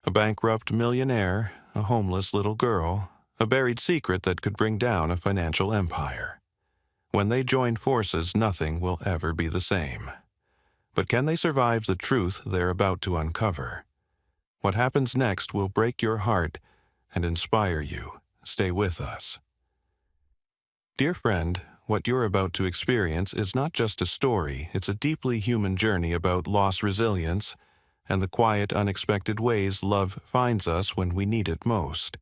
A bankrupt millionaire, a homeless little girl, a buried secret that could bring down a financial empire. When they join forces, nothing will ever be the same. But can they survive the truth they're about to uncover? What happens next will break your heart and inspire you. Stay with us. Dear friend, what you're about to experience is not just a story, it's a deeply human journey about lost resilience and the quiet, unexpected ways love finds us when we need it most.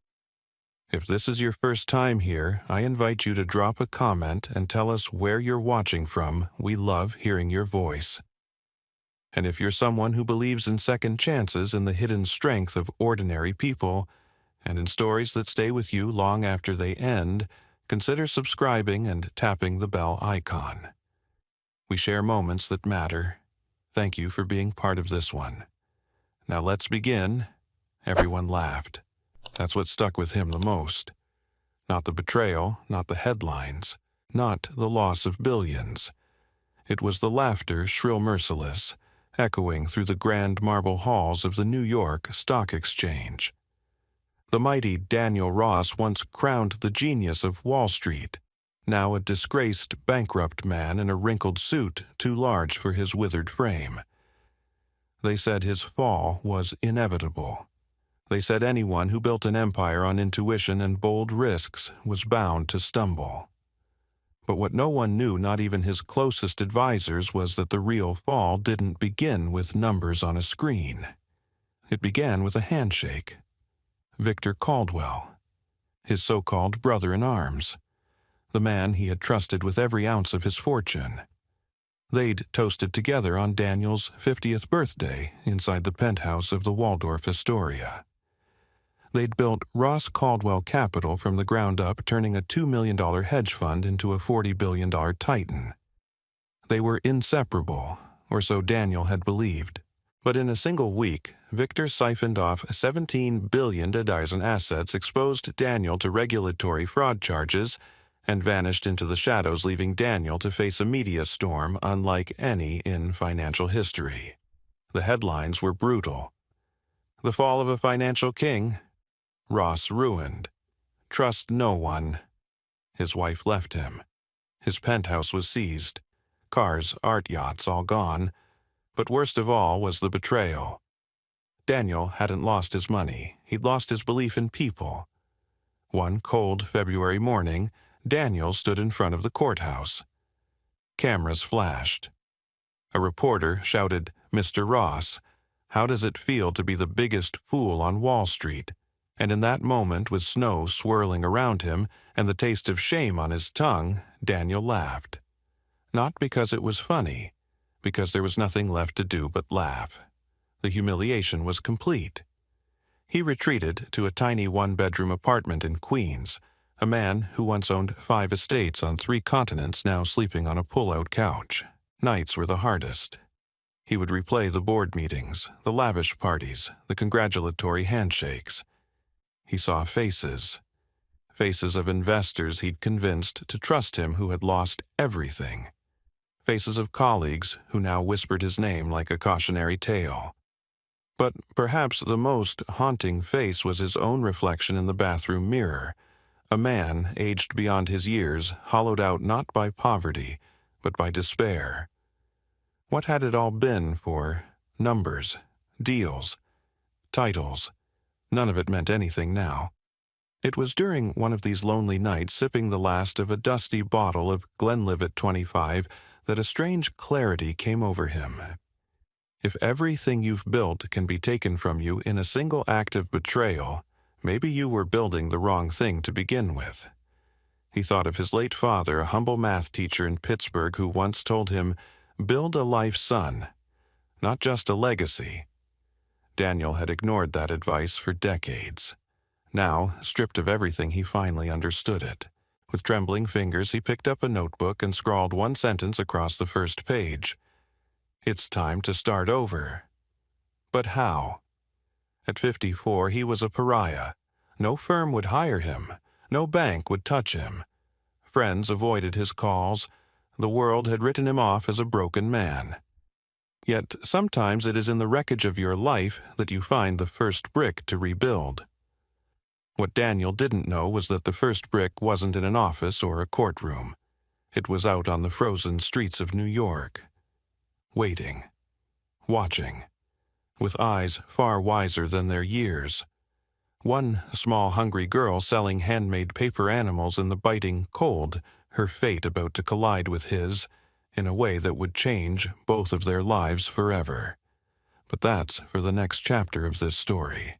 If this is your first time here, I invite you to drop a comment and tell us where you're watching from. We love hearing your voice. And if you're someone who believes in second chances and the hidden strength of ordinary people, and in stories that stay with you long after they end, consider subscribing and tapping the bell icon. We share moments that matter. Thank you for being part of this one. Now let's begin. Everyone laughed. That's what stuck with him the most. Not the betrayal, not the headlines, not the loss of billions. It was the laughter, shrill merciless, echoing through the grand marble halls of the New York Stock Exchange. The mighty Daniel Ross once crowned the genius of Wall Street, now a disgraced, bankrupt man in a wrinkled suit too large for his withered frame. They said his fall was inevitable. They said anyone who built an empire on intuition and bold risks was bound to stumble. But what no one knew, not even his closest advisors, was that the real fall didn't begin with numbers on a screen. It began with a handshake. Victor Caldwell, his so-called brother-in-arms, the man he had trusted with every ounce of his fortune. They'd toasted together on Daniel's 50th birthday inside the penthouse of the Waldorf Astoria. They'd built Ross Caldwell Capital from the ground up, turning a $2 million hedge fund into a $40 billion titan. They were inseparable, or so Daniel had believed. But in a single week, Victor siphoned off $17 billion in assets, exposed Daniel to regulatory fraud charges, and vanished into the shadows, leaving Daniel to face a media storm unlike any in financial history. The headlines were brutal. The fall of a financial king. Ross ruined. Trust no one. His wife left him. His penthouse was seized. Cars, art yachts, all gone. But worst of all was the betrayal. Daniel hadn't lost his money. He'd lost his belief in people. One cold February morning, Daniel stood in front of the courthouse. Cameras flashed. A reporter shouted, "Mr. Ross, how does it feel to be the biggest fool on Wall Street?" And in that moment, with snow swirling around him and the taste of shame on his tongue, Daniel laughed. Not because it was funny, because there was nothing left to do but laugh. The humiliation was complete. He retreated to a tiny one-bedroom apartment in Queens, a man who once owned 5 estates on 3 continents, now sleeping on a pull-out couch. Nights were the hardest. He would replay the board meetings, the lavish parties, the congratulatory handshakes. He saw faces. Faces of investors he'd convinced to trust him who had lost everything. Faces of colleagues who now whispered his name like a cautionary tale. But perhaps the most haunting face was his own reflection in the bathroom mirror. A man, aged beyond his years, hollowed out not by poverty, but by despair. What had it all been for? Numbers, deals, titles. None of it meant anything now. It was during one of these lonely nights, sipping the last of a dusty bottle of Glenlivet 25, that a strange clarity came over him. If everything you've built can be taken from you in a single act of betrayal, maybe you were building the wrong thing to begin with. He thought of his late father, a humble math teacher in Pittsburgh, who once told him, "Build a life, son, not just a legacy." Daniel had ignored that advice for decades. Now, stripped of everything, he finally understood it. With trembling fingers, he picked up a notebook and scrawled one sentence across the first page. It's time to start over. But how? At 54, he was a pariah. No firm would hire him. No bank would touch him. Friends avoided his calls. The world had written him off as a broken man. Yet sometimes it is in the wreckage of your life that you find the first brick to rebuild. What Daniel didn't know was that the first brick wasn't in an office or a courtroom. It was out on the frozen streets of New York, waiting, watching, with eyes far wiser than their years. One small hungry girl selling handmade paper animals in the biting cold, her fate about to collide with his, in a way that would change both of their lives forever. But that's for the next chapter of this story.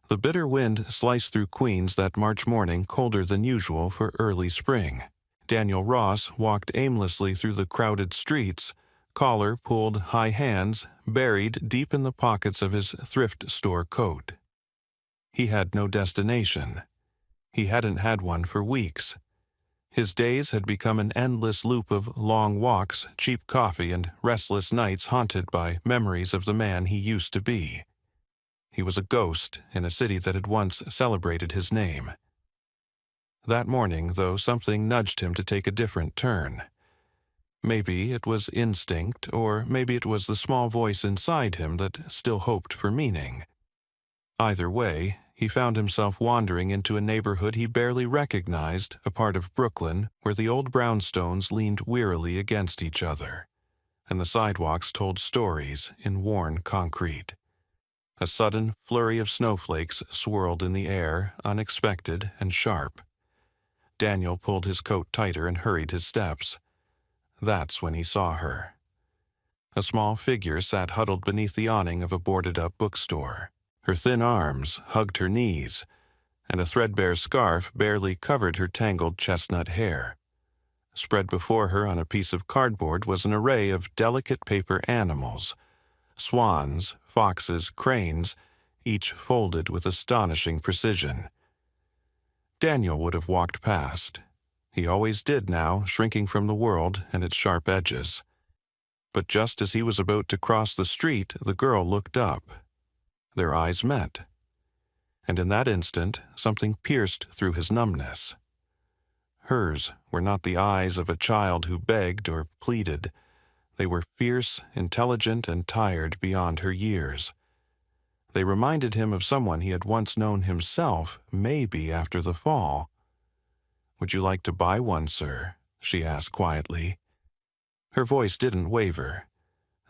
The bitter wind sliced through Queens that March morning, colder than usual for early spring. Daniel Ross walked aimlessly through the crowded streets, collar pulled high, hands buried deep in the pockets of his thrift store coat. He had no destination. He hadn't had one for weeks. His days had become an endless loop of long walks, cheap coffee, and restless nights haunted by memories of the man he used to be. He was a ghost in a city that had once celebrated his name. That morning, though, something nudged him to take a different turn. Maybe it was instinct, or maybe it was the small voice inside him that still hoped for meaning. Either way, he found himself wandering into a neighborhood he barely recognized, a part of Brooklyn where the old brownstones leaned wearily against each other, and the sidewalks told stories in worn concrete. A sudden flurry of snowflakes swirled in the air, unexpected and sharp. Daniel pulled his coat tighter and hurried his steps. That's when he saw her. A small figure sat huddled beneath the awning of a boarded-up bookstore. Her thin arms hugged her knees, and a threadbare scarf barely covered her tangled chestnut hair. Spread before her on a piece of cardboard was an array of delicate paper animals, swans, foxes, cranes, each folded with astonishing precision. Daniel would have walked past. He always did now, shrinking from the world and its sharp edges. But just as he was about to cross the street, the girl looked up. Their eyes met. And in that instant, something pierced through his numbness. Hers were not the eyes of a child who begged or pleaded. They were fierce, intelligent, and tired beyond her years. They reminded him of someone he had once known himself, maybe after the fall. "Would you like to buy one, sir?" she asked quietly. Her voice didn't waver.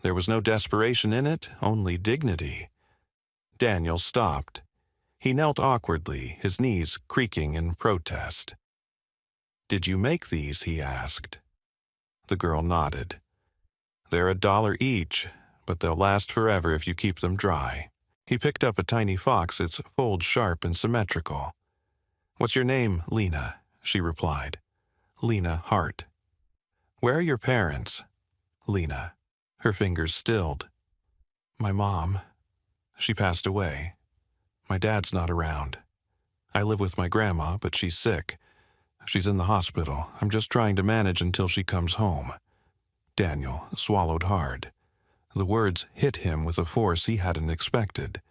There was no desperation in it, only dignity. Daniel stopped. He knelt awkwardly, his knees creaking in protest. "Did you make these?" he asked. The girl nodded. "They're $1 each, but they'll last forever if you keep them dry." He picked up a tiny fox, its folds sharp and symmetrical. "What's your name, Lena?" she replied. "Lena Hart." "Where are your parents?" "Lena." Her fingers stilled. "My mom. She passed away. My dad's not around. I live with my grandma, but she's sick. She's in the hospital. I'm just trying to manage until she comes home." Daniel swallowed hard. The words hit him with a force he hadn't expected.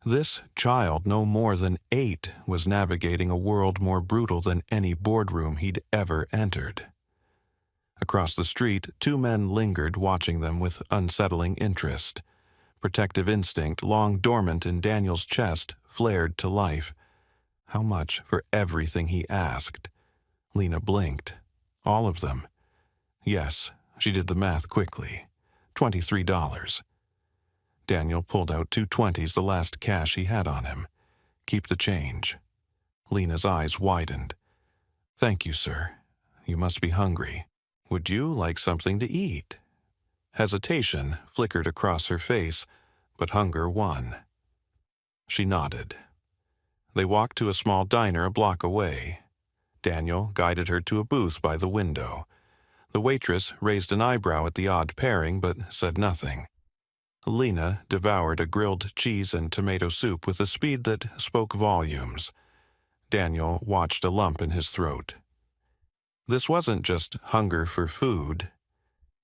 This child, no more than 8, was navigating a world more brutal than any boardroom he'd ever entered. Across the street, 2 men lingered, watching them with unsettling interest. Protective instinct, long dormant in Daniel's chest, flared to life. How much for everything he asked? Lena blinked. All of them. Yes, she did the math quickly. $23. Daniel pulled out 2 20s, the last cash he had on him. "Keep the change." Lena's eyes widened. "Thank you, sir. You must be hungry. Would you like something to eat?" Hesitation flickered across her face, but hunger won. She nodded. They walked to a small diner a block away. Daniel guided her to a booth by the window. The waitress raised an eyebrow at the odd pairing, but said nothing. Lena devoured a grilled cheese and tomato soup with a speed that spoke volumes. Daniel watched a lump in his throat. This wasn't just hunger for food.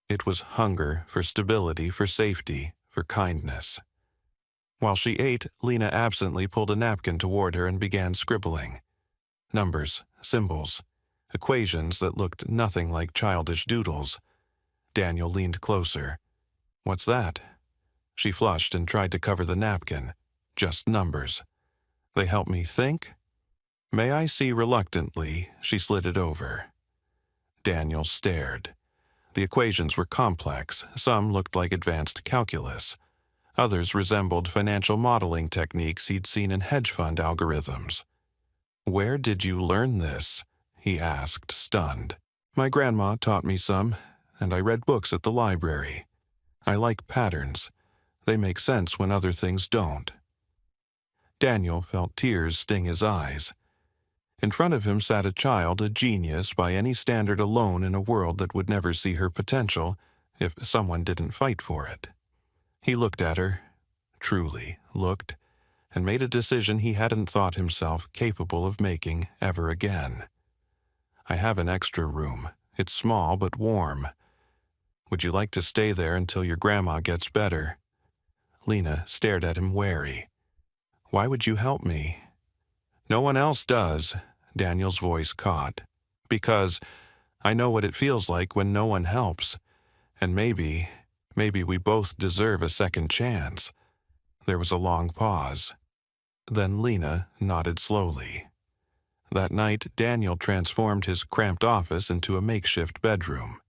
It was hunger for stability, for safety, for kindness. While she ate, Lena absently pulled a napkin toward her and began scribbling. Numbers, symbols, equations that looked nothing like childish doodles. Daniel leaned closer. "What's that?" She flushed and tried to cover the napkin. Just numbers. They help me think? May I see reluctantly? She slid it over. Daniel stared. The equations were complex. Some looked like advanced calculus. Others resembled financial modeling techniques he'd seen in hedge fund algorithms. "Where did you learn this?" he asked, stunned. "My grandma taught me some, and I read books at the library. I like patterns. They make sense when other things don't." Daniel felt tears sting his eyes. In front of him sat a child, a genius by any standard, alone in a world that would never see her potential if someone didn't fight for it. He looked at her, truly looked, and made a decision he hadn't thought himself capable of making ever again. "I have an extra room. It's small but warm. Would you like to stay there until your grandma gets better?" Lena stared at him wary. "Why would you help me?" "No one else does," Daniel's voice caught. "Because I know what it feels like when no one helps. And maybe we both deserve a second chance." There was a long pause. Then Lena nodded slowly. That night, Daniel transformed his cramped office into a makeshift bedroom.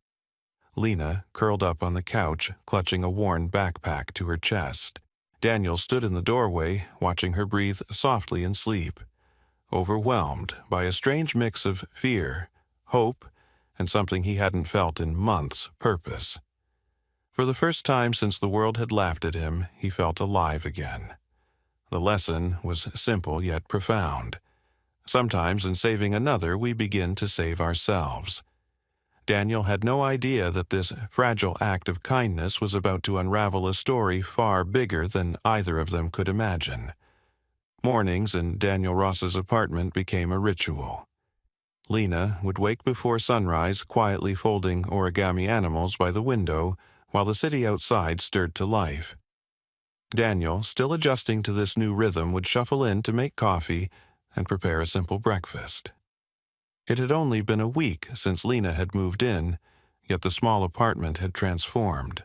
Lena curled up on the couch, clutching a worn backpack to her chest. Daniel stood in the doorway, watching her breathe softly in sleep, overwhelmed by a strange mix of fear, hope, and something he hadn't felt in months, purpose. For the first time since the world had laughed at him, he felt alive again. The lesson was simple yet profound. Sometimes in saving another, we begin to save ourselves. Daniel had no idea that this fragile act of kindness was about to unravel a story far bigger than either of them could imagine. Mornings in Daniel Ross's apartment became a ritual. Lena would wake before sunrise, quietly folding origami animals by the window, while the city outside stirred to life. Daniel, still adjusting to this new rhythm, would shuffle in to make coffee and prepare a simple breakfast. It had only been a week since Lena had moved in, yet the small apartment had transformed.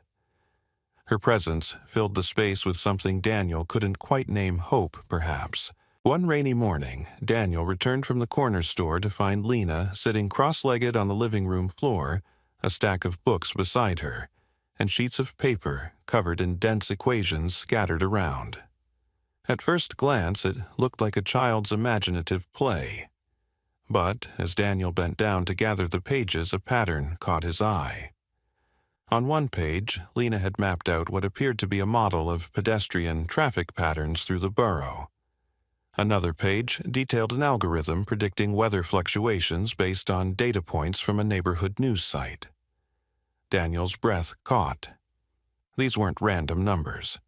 Her presence filled the space with something Daniel couldn't quite name, hope, perhaps. One rainy morning, Daniel returned from the corner store to find Lena sitting cross-legged on the living room floor, a stack of books beside her, and sheets of paper covered in dense equations scattered around. At first glance, it looked like a child's imaginative play. But as Daniel bent down to gather the pages, a pattern caught his eye. On one page, Lena had mapped out what appeared to be a model of pedestrian traffic patterns through the borough. Another page detailed an algorithm predicting weather fluctuations based on data points from a neighborhood news site. Daniel's breath caught. These weren't random numbers.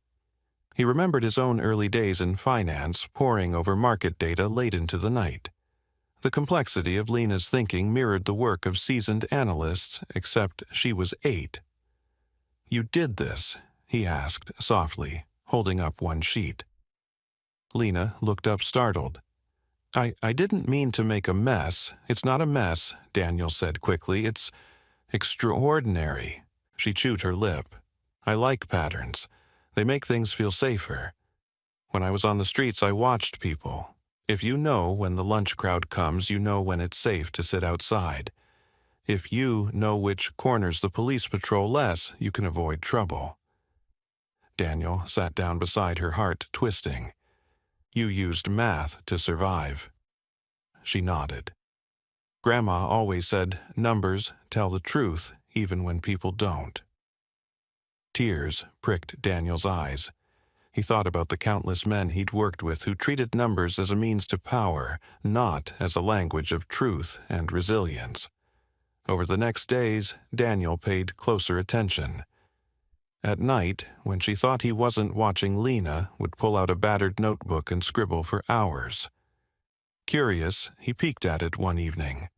He remembered his own early days in finance, poring over market data late into the night. The complexity of Lena's thinking mirrored the work of seasoned analysts, except she was 8. "You did this?" he asked softly, holding up one sheet. Lena looked up startled. I didn't mean to make a mess. It's not a mess," Daniel said quickly. "It's extraordinary." She chewed her lip. "I like patterns. They make things feel safer. When I was on the streets, I watched people. If you know when the lunch crowd comes, you know when it's safe to sit outside. If you know which corners the police patrol less, you can avoid trouble." Daniel sat down beside her, heart twisting. "You used math to survive." She nodded. "Grandma always said, numbers tell the truth, even when people don't." Tears pricked Daniel's eyes. He thought about the countless men he'd worked with who treated numbers as a means to power, not as a language of truth and resilience. Over the next days, Daniel paid closer attention. At night, when she thought he wasn't watching, Lena would pull out a battered notebook and scribble for hours. Curious, he peeked at it one evening.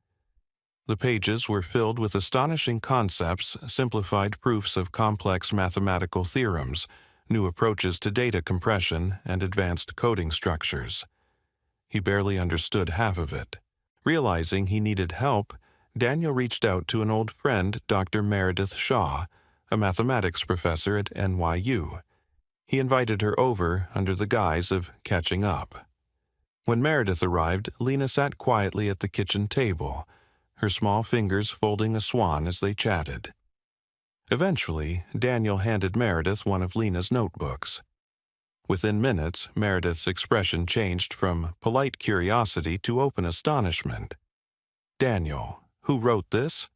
The pages were filled with astonishing concepts, simplified proofs of complex mathematical theorems, new approaches to data compression, and advanced coding structures. He barely understood half of it. Realizing he needed help, Daniel reached out to an old friend, Dr. Meredith Shaw, a mathematics professor at NYU. He invited her over under the guise of catching up. When Meredith arrived, Lena sat quietly at the kitchen table, her small fingers folding a swan as they chatted. Eventually, Daniel handed Meredith one of Lena's notebooks. Within minutes, Meredith's expression changed from polite curiosity to open astonishment. "Daniel, who wrote this?"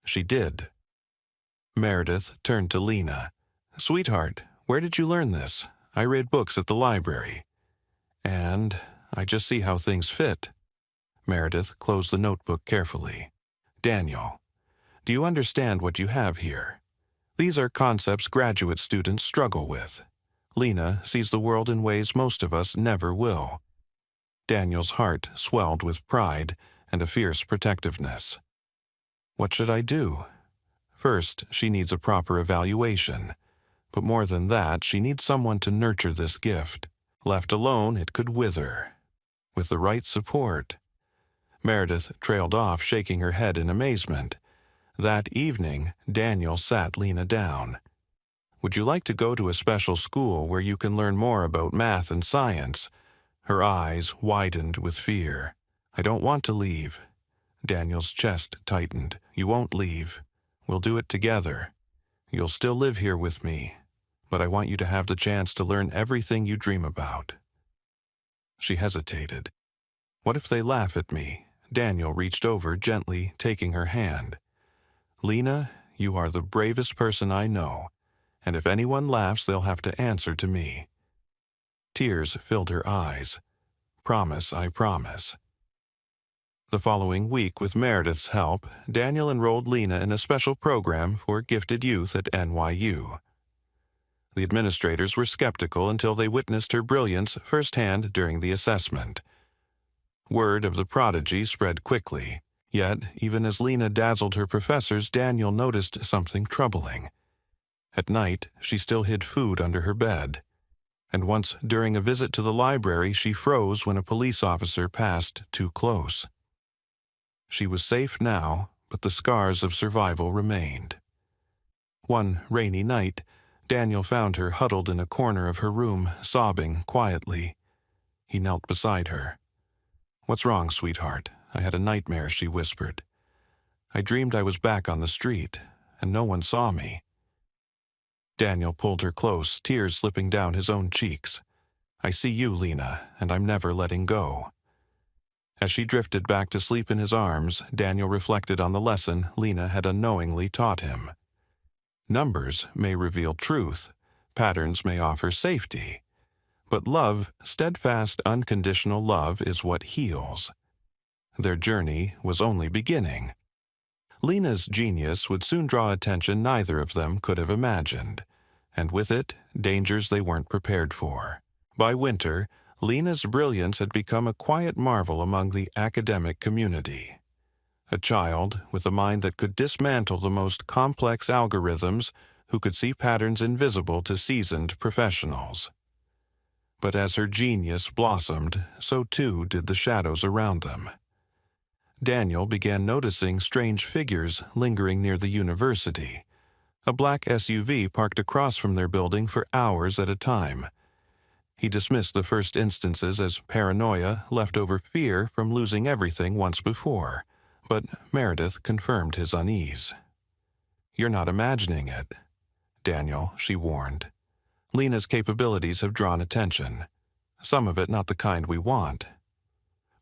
"She did." Meredith turned to Lena. "Sweetheart, where did you learn this? I read books at the library. And I just see how things fit." Meredith closed the notebook carefully. "Daniel, do you understand what you have here? These are concepts graduate students struggle with. Lena sees the world in ways most of us never will." Daniel's heart swelled with pride and a fierce protectiveness. "What should I do? First, she needs a proper evaluation. But more than that, she needs someone to nurture this gift. Left alone, it could wither. With the right support." Meredith trailed off, shaking her head in amazement. That evening, Daniel sat Lena down. "Would you like to go to a special school where you can learn more about math and science?" Her eyes widened with fear. "I don't want to leave." Daniel's chest tightened. "You won't leave. We'll do it together. You'll still live here with me, but I want you to have the chance to learn everything you dream about." She hesitated. "What if they laugh at me?" Daniel reached over, gently taking her hand. "Lena, you are the bravest person I know, and if anyone laughs, they'll have to answer to me." Tears filled her eyes. "Promise, I promise." The following week, with Meredith's help, Daniel enrolled Lena in a special program for gifted youth at NYU. The administrators were skeptical until they witnessed her brilliance firsthand during the assessment. Word of the prodigy spread quickly, yet even as Lena dazzled her professors, Daniel noticed something troubling. At night, she still hid food under her bed. And once during a visit to the library, she froze when a police officer passed too close. She was safe now, but the scars of survival remained. One rainy night, Daniel found her huddled in a corner of her room, sobbing quietly. He knelt beside her. "What's wrong, sweetheart? I had a nightmare," she whispered. "I dreamed I was back on the street, and no one saw me." Daniel pulled her close, tears slipping down his own cheeks. "I see you, Lena, and I'm never letting go." As she drifted back to sleep in his arms, Daniel reflected on the lesson Lena had unknowingly taught him. Numbers may reveal truth, patterns may offer safety, but love, steadfast, unconditional love, is what heals. Their journey was only beginning. Lena's genius would soon draw attention neither of them could have imagined, and with it, dangers they weren't prepared for. By winter, Lena's brilliance had become a quiet marvel among the academic community. A child with a mind that could dismantle the most complex algorithms, who could see patterns invisible to seasoned professionals. But as her genius blossomed, so too did the shadows around them. Daniel began noticing strange figures lingering near the university. A black SUV parked across from their building for hours at a time. He dismissed the first instances as paranoia, leftover fear from losing everything once before, but Meredith confirmed his unease. "You're not imagining it, Daniel," she warned. "Lena's capabilities have drawn attention. Some of it not the kind we want."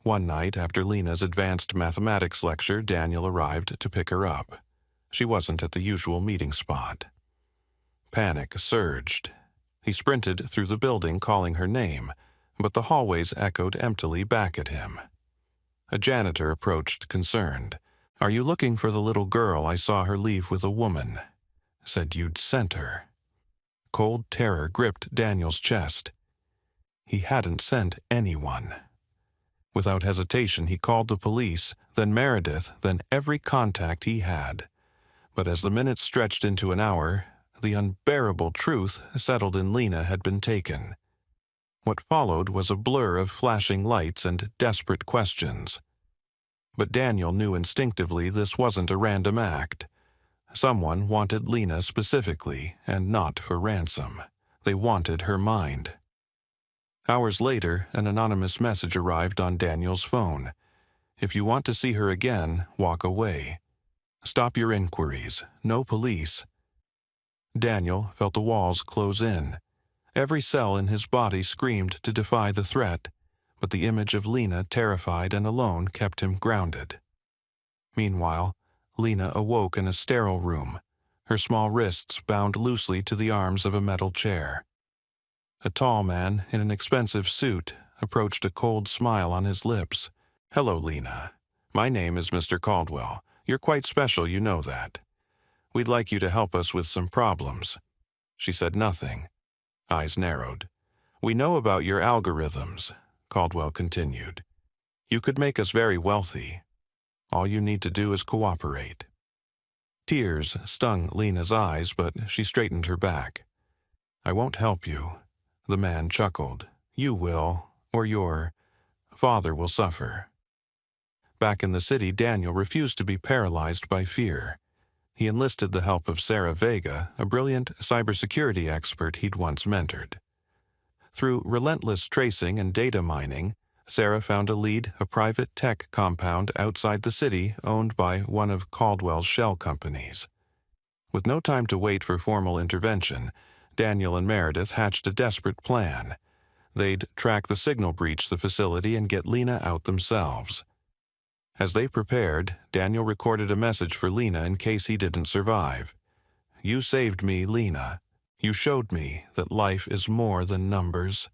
One night, after Lena's advanced mathematics lecture, Daniel arrived to pick her up. She wasn't at the usual meeting spot. Panic surged. He sprinted through the building calling her name, but the hallways echoed emptily back at him. A janitor approached, concerned. "Are you looking for the little girl? I saw her leave with a woman. Said you'd sent her." Cold terror gripped Daniel's chest. He hadn't sent anyone. Without hesitation, he called the police, then Meredith, then every contact he had. But as the minutes stretched into an hour, the unbearable truth settled in: Lena had been taken. What followed was a blur of flashing lights and desperate questions. But Daniel knew instinctively this wasn't a random act. Someone wanted Lena specifically, and not for ransom. They wanted her mind. Hours later, an anonymous message arrived on Daniel's phone. If you want to see her again, walk away. Stop your inquiries. No police. Daniel felt the walls close in. Every cell in his body screamed to defy the threat, but the image of Lena, terrified and alone, kept him grounded. Meanwhile, Lena awoke in a sterile room, her small wrists bound loosely to the arms of a metal chair. A tall man in an expensive suit approached, a cold smile on his lips. "Hello, Lena. My name is Mr. Caldwell. You're quite special, you know that. We'd like you to help us with some problems." She said nothing. Eyes narrowed. "We know about your algorithms," Caldwell continued. "You could make us very wealthy. All you need to do is cooperate." Tears stung Lena's eyes, but she straightened her back. "I won't help you." The man chuckled. "You will, or your father will suffer." Back in the city, Daniel refused to be paralyzed by fear. He enlisted the help of Sarah Vega, a brilliant cybersecurity expert he'd once mentored. Through relentless tracing and data mining, Sarah found a private tech compound outside the city owned by one of Caldwell's shell companies. With no time to wait for formal intervention, Daniel and Meredith hatched a desperate plan. They'd track the signal breach the facility and get Lena out themselves. As they prepared, Daniel recorded a message for Lena in case he didn't survive. "You saved me, Lena. You showed me that life is more than numbers.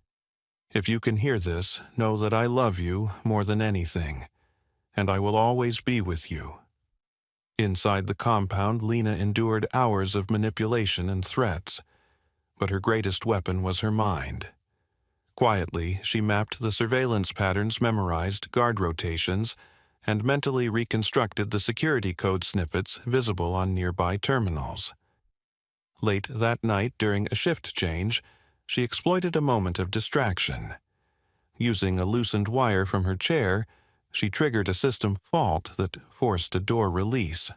If you can hear this, know that I love you more than anything, and I will always be with you." Inside the compound, Lena endured hours of manipulation and threats, but her greatest weapon was her mind. Quietly, she mapped the surveillance patterns, memorized guard rotations, and mentally reconstructed the security code snippets visible on nearby terminals. Late that night, during a shift change, she exploited a moment of distraction. Using a loosened wire from her chair, she triggered a system fault that forced a door release.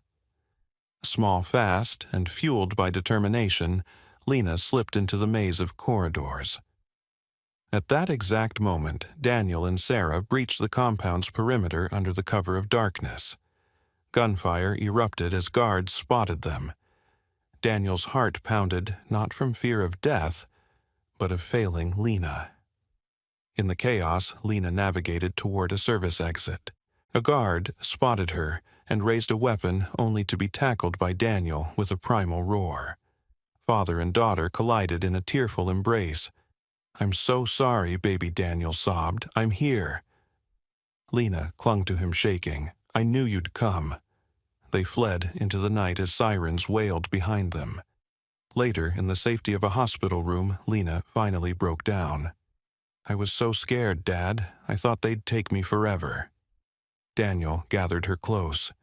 Small, fast, and fueled by determination, Lena slipped into the maze of corridors. At that exact moment, Daniel and Sarah breached the compound's perimeter under the cover of darkness. Gunfire erupted as guards spotted them. Daniel's heart pounded not from fear of death, but of failing Lena. In the chaos, Lena navigated toward a service exit. A guard spotted her and raised a weapon only to be tackled by Daniel with a primal roar. Father and daughter collided in a tearful embrace. "I'm so sorry," baby Daniel sobbed. "I'm here." Lena clung to him, shaking. "I knew you'd come." They fled into the night as sirens wailed behind them. Later, in the safety of a hospital room, Lena finally broke down. "I was so scared, Dad. I thought they'd take me forever." Daniel gathered her close.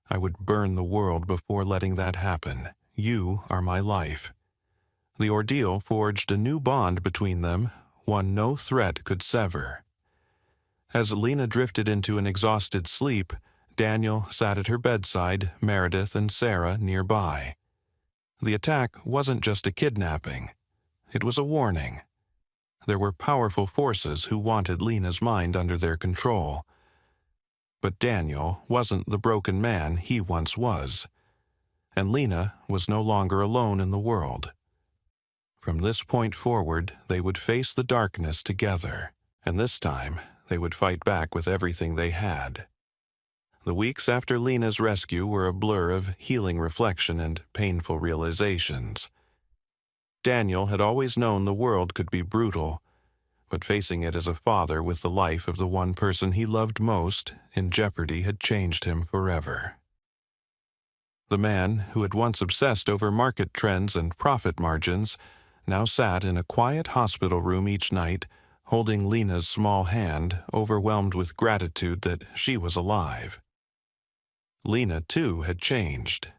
"I would burn the world before letting that happen. You are my life." The ordeal forged a new bond between them, one no threat could sever. As Lena drifted into an exhausted sleep, Daniel sat at her bedside, Meredith and Sarah nearby. The attack wasn't just a kidnapping. It was a warning. There were powerful forces who wanted Lena's mind under their control. But Daniel wasn't the broken man he once was, and Lena was no longer alone in the world. From this point forward, they would face the darkness together, and this time they would fight back with everything they had. The weeks after Lena's rescue were a blur of healing reflection and painful realizations. Daniel had always known the world could be brutal, but facing it as a father with the life of the one person he loved most in jeopardy had changed him forever. The man who had once obsessed over market trends and profit margins now sat in a quiet hospital room each night, holding Lena's small hand, overwhelmed with gratitude that she was alive. Lena, too, had changed.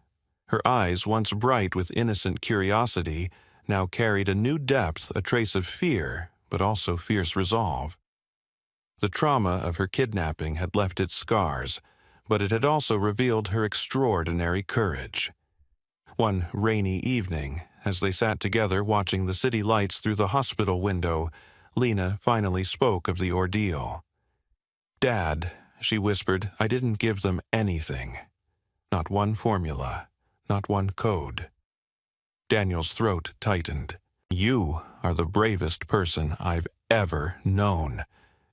Her eyes, once bright with innocent curiosity, now carried a new depth, a trace of fear, but also fierce resolve. The trauma of her kidnapping had left its scars, but it had also revealed her extraordinary courage. One rainy evening, as they sat together watching the city lights through the hospital window, Lena finally spoke of the ordeal. "Dad," she whispered, "I didn't give them anything. Not one formula, not one code." Daniel's throat tightened. "You are the bravest person I've ever known,"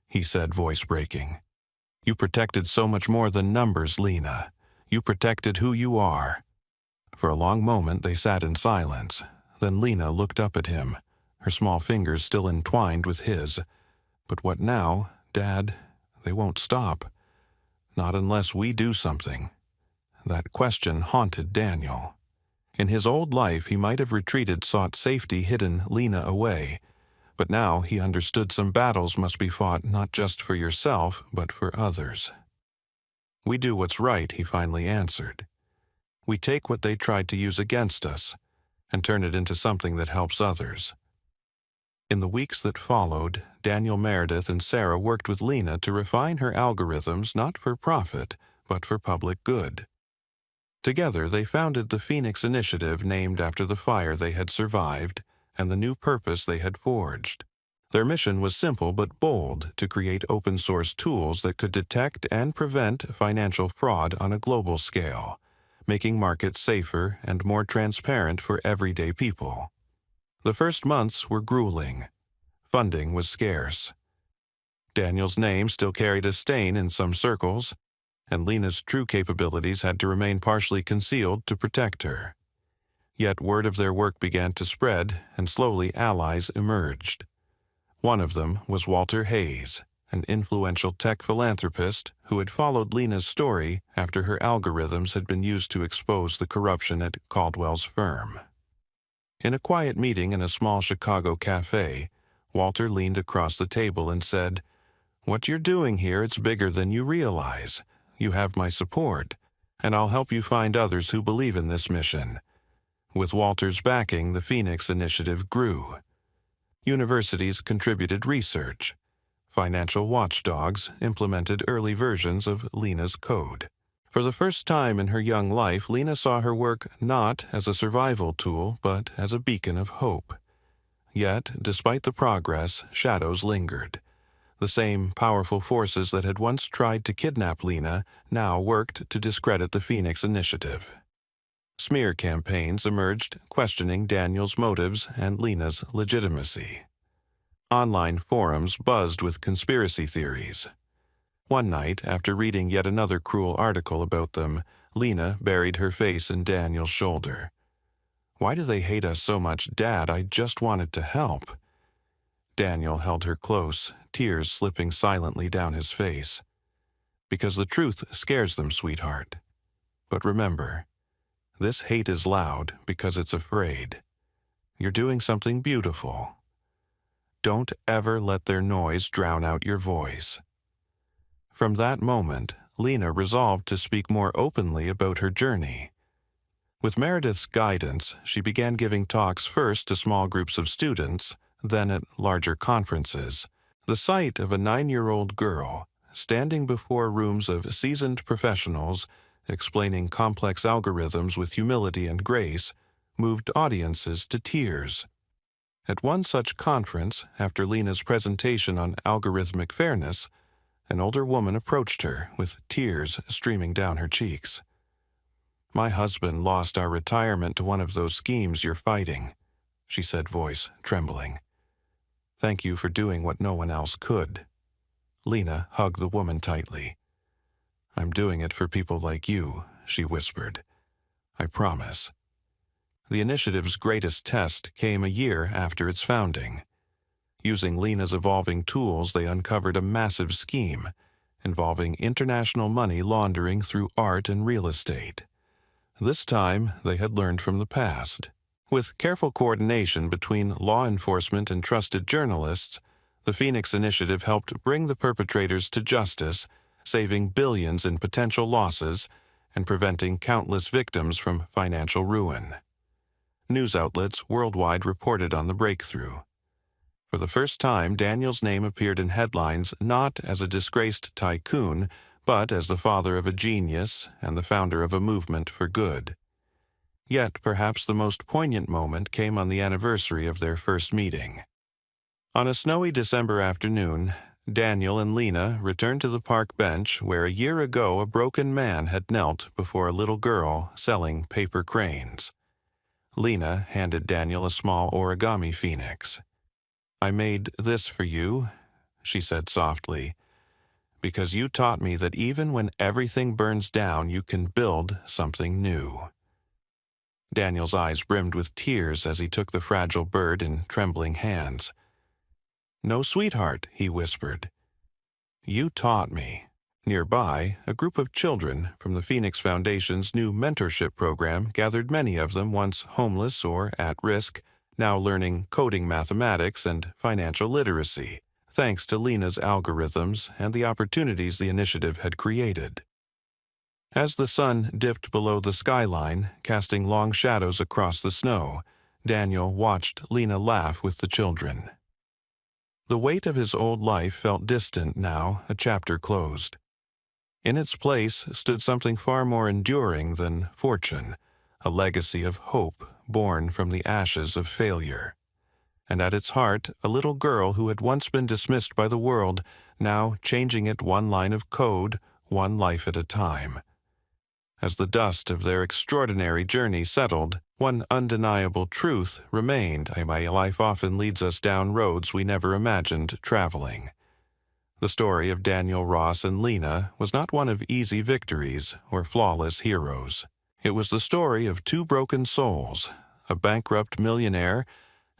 he said, voice breaking. "You protected so much more than numbers, Lena. You protected who you are." For a long moment they sat in silence. Then Lena looked up at him, her small fingers still entwined with his. "But what now, Dad? They won't stop. Not unless we do something." That question haunted Daniel. In his old life he might have retreated, sought safety, hidden Lena away. But now he understood some battles must be fought not just for yourself, but for others. "We do what's right," he finally answered. "We take what they tried to use against us and turn it into something that helps others." In the weeks that followed, Daniel Meredith and Sarah worked with Lena to refine her algorithms not for profit, but for public good. Together they founded the Phoenix Initiative, named after the fire they had survived and the new purpose they had forged. Their mission was simple but bold: to create open-source tools that could detect and prevent financial fraud on a global scale, making markets safer and more transparent for everyday people. The first months were grueling. Funding was scarce. Daniel's name still carried a stain in some circles, and Lena's true capabilities had to remain partially concealed to protect her. Yet word of their work began to spread, and slowly allies emerged. One of them was Walter Hayes, an influential tech philanthropist who had followed Lena's story after her algorithms had been used to expose the corruption at Caldwell's firm. In a quiet meeting in a small Chicago cafe, Walter leaned across the table and said, "What you're doing here, it's bigger than you realize. You have my support, and I'll help you find others who believe in this mission." With Walter's backing, the Phoenix Initiative grew. Universities contributed research. Financial watchdogs implemented early versions of Lena's code. For the first time in her young life, Lena saw her work not as a survival tool, but as a beacon of hope. Yet, despite the progress, shadows lingered. The same powerful forces that had once tried to kidnap Lena now worked to discredit the Phoenix Initiative. Smear campaigns emerged, questioning Daniel's motives and Lena's legitimacy. Online forums buzzed with conspiracy theories. One night, after reading yet another cruel article about them, Lena buried her face in Daniel's shoulder. "Why do they hate us so much, Dad? I just wanted to help." Daniel held her close, tears slipping silently down his face. "Because the truth scares them, sweetheart. But remember, this hate is loud because it's afraid. You're doing something beautiful. Don't ever let their noise drown out your voice." From that moment, Lena resolved to speak more openly about her journey. With Meredith's guidance, she began giving talks first to small groups of students, then at larger conferences. The sight of a 9-year-old girl standing before rooms of seasoned professionals explaining complex algorithms with humility and grace moved audiences to tears. At one such conference, after Lena's presentation on algorithmic fairness, an older woman approached her with tears streaming down her cheeks. "My husband lost our retirement to one of those schemes you're fighting," she said, voice trembling. "Thank you for doing what no one else could." Lena hugged the woman tightly. "I'm doing it for people like you," she whispered. "I promise." The initiative's greatest test came a year after its founding. Using Lena's evolving tools, they uncovered a massive scheme involving international money laundering through art and real estate. This time, they had learned from the past. With careful coordination between law enforcement and trusted journalists, the Phoenix Initiative helped bring the perpetrators to justice, saving billions in potential losses and preventing countless victims from financial ruin. News outlets worldwide reported on the breakthrough. For the first time, Daniel's name appeared in headlines not as a disgraced tycoon, but as the father of a genius and the founder of a movement for good. Yet perhaps the most poignant moment came on the anniversary of their first meeting. On a snowy December afternoon, Daniel and Lena returned to the park bench where a year ago a broken man had knelt before a little girl selling paper cranes. Lena handed Daniel a small origami phoenix. "I made this for you," she said softly, "because you taught me that even when everything burns down, you can build something new." Daniel's eyes brimmed with tears as he took the fragile bird in trembling hands. "No, sweetheart," he whispered. "You taught me." Nearby, a group of children from the Phoenix Foundation's new mentorship program gathered, many of them once homeless or at risk, now learning coding, mathematics, and financial literacy, thanks to Lena's algorithms and the opportunities the initiative had created. As the sun dipped below the skyline, casting long shadows across the snow, Daniel watched Lena laugh with the children. The weight of his old life felt distant now, a chapter closed. In its place stood something far more enduring than fortune, a legacy of hope born from the ashes of failure. And at its heart, a little girl who had once been dismissed by the world, now changing it one line of code, one life at a time. As the dust of their extraordinary journey settled, one undeniable truth remained: my life often leads us down roads we never imagined traveling. The story of Daniel, Ross, and Lena was not one of easy victories or flawless heroes. It was the story of two broken souls, a bankrupt millionaire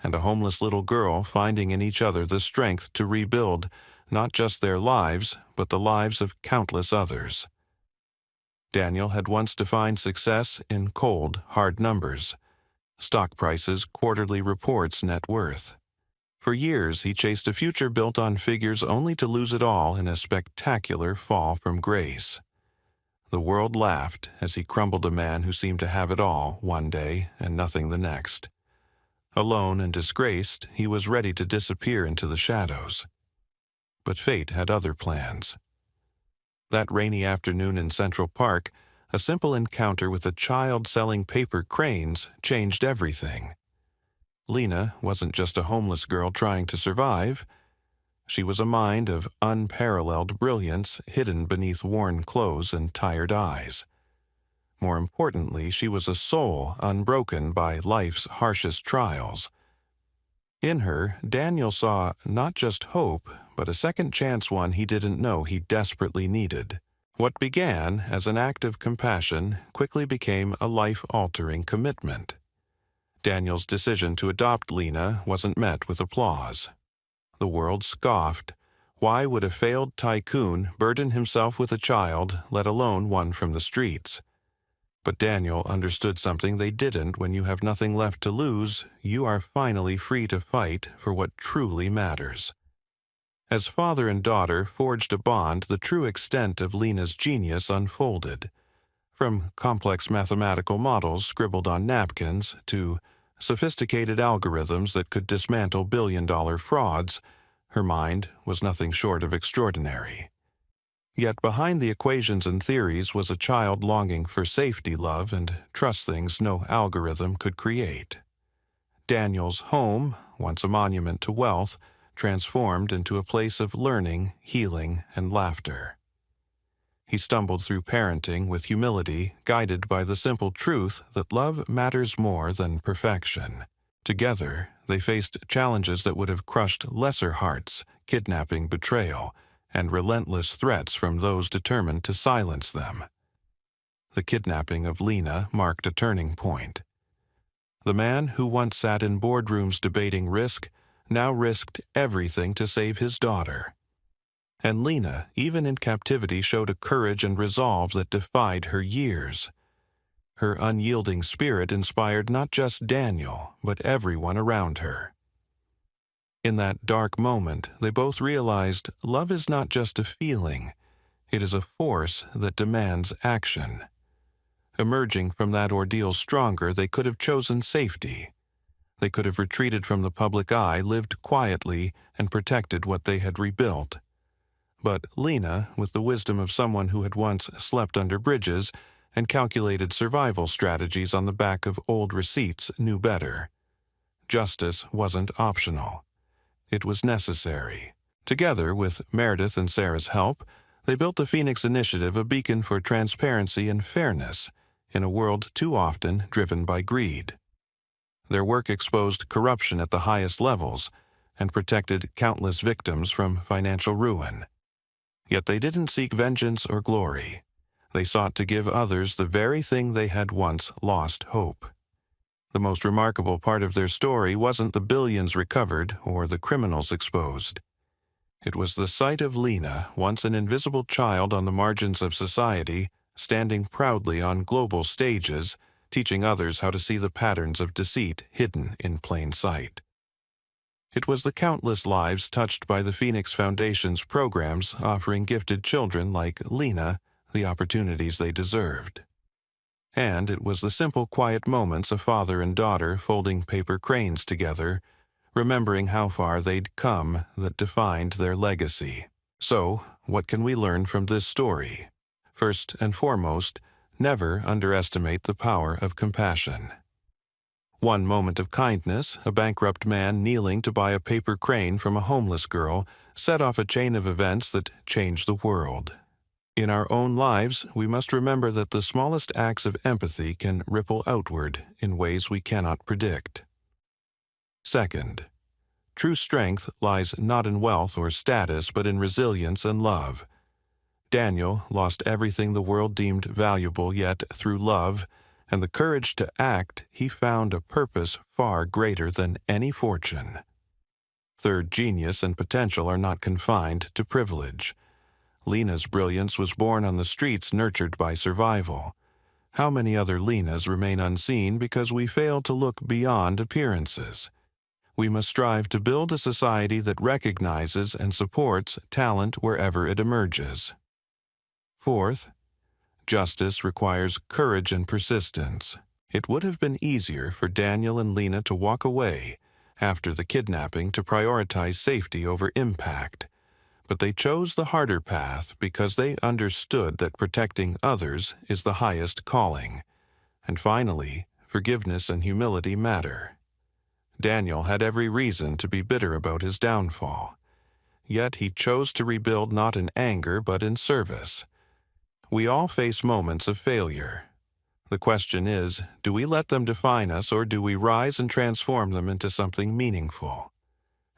and a homeless little girl finding in each other the strength to rebuild not just their lives, but the lives of countless others. Daniel had once defined success in cold, hard numbers: stock prices, quarterly reports, net worth. For years, he chased a future built on figures only to lose it all in a spectacular fall from grace. The world laughed as he crumbled a man who seemed to have it all one day and nothing the next. Alone and disgraced, he was ready to disappear into the shadows. But fate had other plans. That rainy afternoon in Central Park, a simple encounter with a child selling paper cranes changed everything. Lena wasn't just a homeless girl trying to survive. She was a mind of unparalleled brilliance hidden beneath worn clothes and tired eyes. More importantly, she was a soul unbroken by life's harshest trials. In her, Daniel saw not just hope, but a second chance, one he didn't know he desperately needed. What began as an act of compassion quickly became a life-altering commitment. Daniel's decision to adopt Lena wasn't met with applause. The world scoffed. Why would a failed tycoon burden himself with a child, let alone one from the streets? But Daniel understood something they didn't: when you have nothing left to lose, you are finally free to fight for what truly matters. As father and daughter forged a bond, the true extent of Lena's genius unfolded. From complex mathematical models scribbled on napkins to sophisticated algorithms that could dismantle billion-dollar frauds, her mind was nothing short of extraordinary. Yet behind the equations and theories was a child longing for safety, love, and trust, things no algorithm could create. Daniel's home, once a monument to wealth, transformed into a place of learning, healing, and laughter. He stumbled through parenting with humility, guided by the simple truth that love matters more than perfection. Together, they faced challenges that would have crushed lesser hearts: kidnapping, betrayal, and relentless threats from those determined to silence them. The kidnapping of Lena marked a turning point. The man who once sat in boardrooms debating risk now risked everything to save his daughter. And Lena, even in captivity, showed a courage and resolve that defied her years. Her unyielding spirit inspired not just Daniel, but everyone around her. In that dark moment, they both realized love is not just a feeling, it is a force that demands action. Emerging from that ordeal stronger, they could have chosen safety. They could have retreated from the public eye, lived quietly, and protected what they had rebuilt. But Lena, with the wisdom of someone who had once slept under bridges, and calculated survival strategies on the back of old receipts knew better. Justice wasn't optional. It was necessary. Together, with Meredith and Sarah's help, they built the Phoenix Initiative, a beacon for transparency and fairness in a world too often driven by greed. Their work exposed corruption at the highest levels and protected countless victims from financial ruin. Yet they didn't seek vengeance or glory. They sought to give others the very thing they had once lost hope. The most remarkable part of their story wasn't the billions recovered or the criminals exposed. It was the sight of Lena, once an invisible child on the margins of society, standing proudly on global stages, teaching others how to see the patterns of deceit hidden in plain sight. It was the countless lives touched by the Phoenix Foundation's programs offering gifted children like Lena the opportunities they deserved. And it was the simple, quiet moments of father and daughter folding paper cranes together, remembering how far they'd come, that defined their legacy. So, what can we learn from this story? First and foremost, never underestimate the power of compassion. One moment of kindness, a bankrupt man kneeling to buy a paper crane from a homeless girl, set off a chain of events that changed the world. In our own lives, we must remember that the smallest acts of empathy can ripple outward in ways we cannot predict. Second, true strength lies not in wealth or status, but in resilience and love. Daniel lost everything the world deemed valuable, yet through love and the courage to act, he found a purpose far greater than any fortune. Third, genius and potential are not confined to privilege. Lena's brilliance was born on the streets, nurtured by survival. How many other Lenas remain unseen because we fail to look beyond appearances? We must strive to build a society that recognizes and supports talent wherever it emerges. Fourth, justice requires courage and persistence. It would have been easier for Daniel and Lena to walk away after the kidnapping to prioritize safety over impact. But they chose the harder path because they understood that protecting others is the highest calling. And finally, forgiveness and humility matter. Daniel had every reason to be bitter about his downfall. Yet he chose to rebuild not in anger but in service. We all face moments of failure. The question is, do we let them define us, or do we rise and transform them into something meaningful?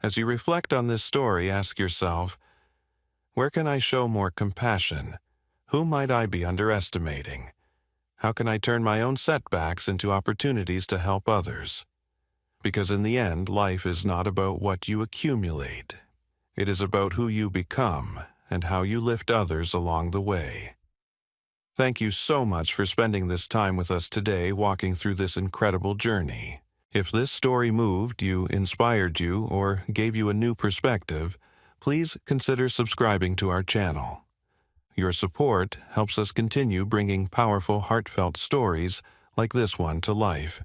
As you reflect on this story, ask yourself, where can I show more compassion? Who might I be underestimating? How can I turn my own setbacks into opportunities to help others? Because in the end, life is not about what you accumulate. It is about who you become and how you lift others along the way. Thank you so much for spending this time with us today, walking through this incredible journey. If this story moved you, inspired you, or gave you a new perspective, please consider subscribing to our channel. Your support helps us continue bringing powerful, heartfelt stories like this one to life.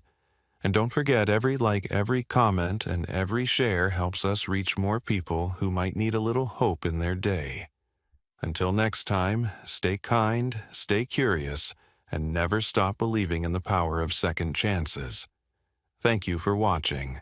And don't forget, every like, every comment, and every share helps us reach more people who might need a little hope in their day. Until next time, stay kind, stay curious, and never stop believing in the power of second chances. Thank you for watching.